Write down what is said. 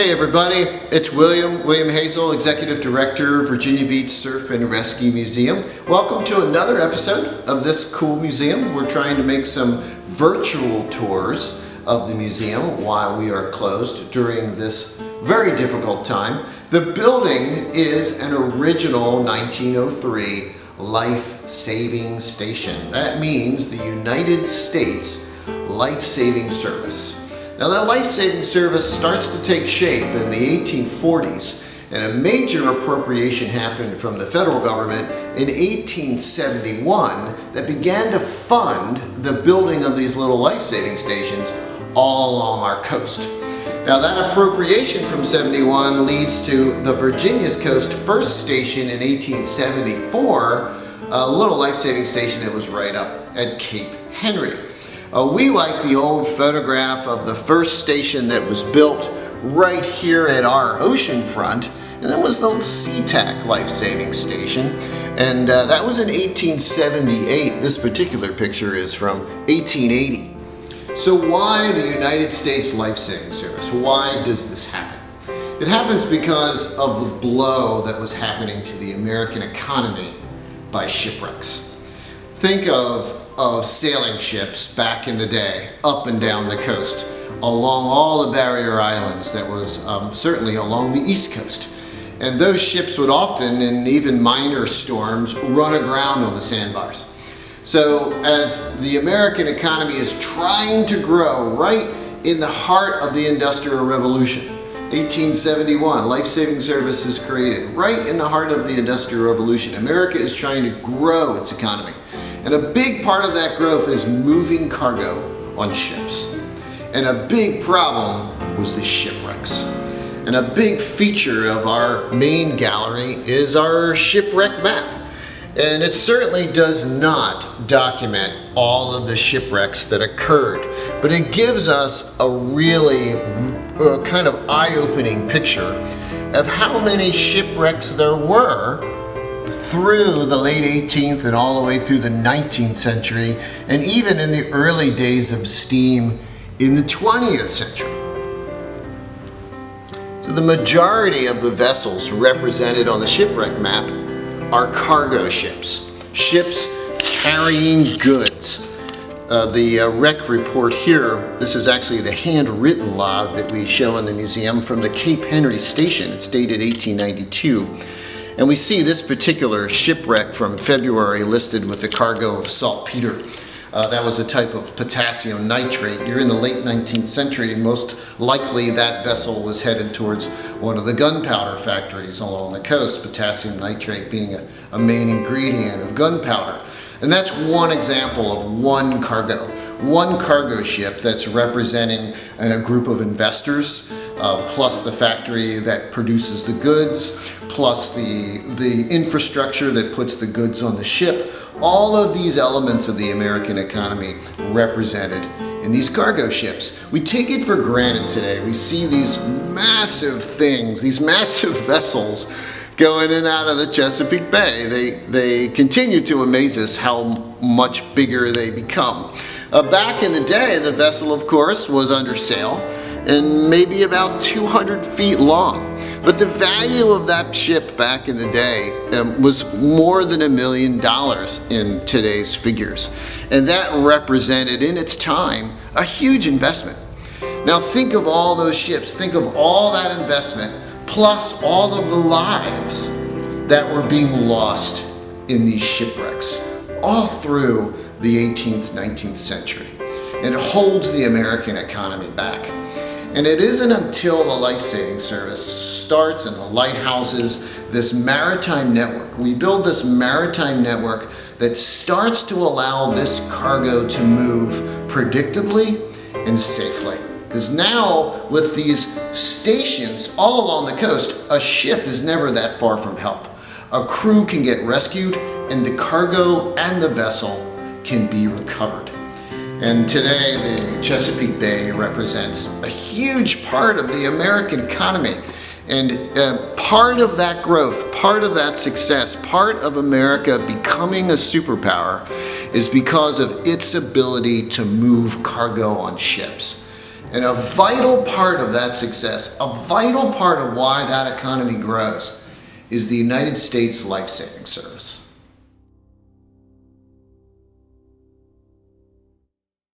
Hey everybody, it's William Hazel, Executive Director, Virginia Beach Surf and Rescue Museum. Welcome to another episode of this cool museum. We're trying to make some virtual tours of the museum while we are closed during this very difficult time. The building is an original 1903 life-saving station. That means the United States Life-Saving Service. Now that life-saving service starts to take shape in the 1840s, and a major appropriation happened from the federal government in 1871 that began to fund the building of these little life-saving stations all along our coast. Now that appropriation from 71 leads to the Virginia's Coast first station in 1874, a little life-saving station that was right up at Cape Henry. We like the old photograph of the first station that was built right here at our ocean front, and that was the SeaTac life-saving station, and that was in 1878. This particular picture is from 1880. So why the United States Life-Saving Service? Why does this happen? It happens because of the blow that was happening to the American economy by shipwrecks. Think of sailing ships back in the day, up and down the coast, along all the barrier islands that was certainly along the East Coast. And those ships would often, in even minor storms, run aground on the sandbars. So as the American economy is trying to grow right in the heart of the Industrial Revolution, 1871, life-saving service is created right in the heart of the Industrial Revolution. America is trying to grow its economy. And a big part of that growth is moving cargo on ships. And a big problem was the shipwrecks. And a big feature of our main gallery is our shipwreck map. And it certainly does not document all of the shipwrecks that occurred, but it gives us a really kind of eye-opening picture of how many shipwrecks there were through the late 18th and all the way through the 19th century, and even in the early days of steam in the 20th century. So the majority of the vessels represented on the shipwreck map are cargo ships, ships carrying goods. The wreck report here, this is actually the handwritten log that we show in the museum from the Cape Henry station. It's dated 1892. And we see this particular shipwreck from February listed with a cargo of saltpeter. That was a type of potassium nitrate. You're in the late 19th century, and most likely that vessel was headed towards one of the gunpowder factories along the coast, potassium nitrate being a main ingredient of gunpowder. And that's one example of one cargo ship that's representing a group of investors, plus the factory that produces the goods, plus the infrastructure that puts the goods on the ship. All of these elements of the American economy represented in these cargo ships. We take it for granted today. We see these massive things, these massive vessels go in and out of the Chesapeake Bay. They continue to amaze us how much bigger they become. Back in the day, the vessel, of course, was under sail and maybe about 200 feet long. But the value of that ship back in the day was more than $1 million in today's figures. And that represented, in its time, a huge investment. Now think of all those ships, think of all that investment, plus all of the lives that were being lost in these shipwrecks, all through the 18th, 19th century. And it holds the American economy back. And it isn't until the life-saving service starts and the lighthouses, this maritime network, we build this maritime network that starts to allow this cargo to move predictably and safely. Because now, with these stations all along the coast, a ship is never that far from help. A crew can get rescued, and the cargo and the vessel can be recovered. And today, the Chesapeake Bay represents a huge part of the American economy. And part of that growth, part of that success, part of America becoming a superpower is because of its ability to move cargo on ships. And a vital part of that success, a vital part of why that economy grows, is the United States Life Saving Service.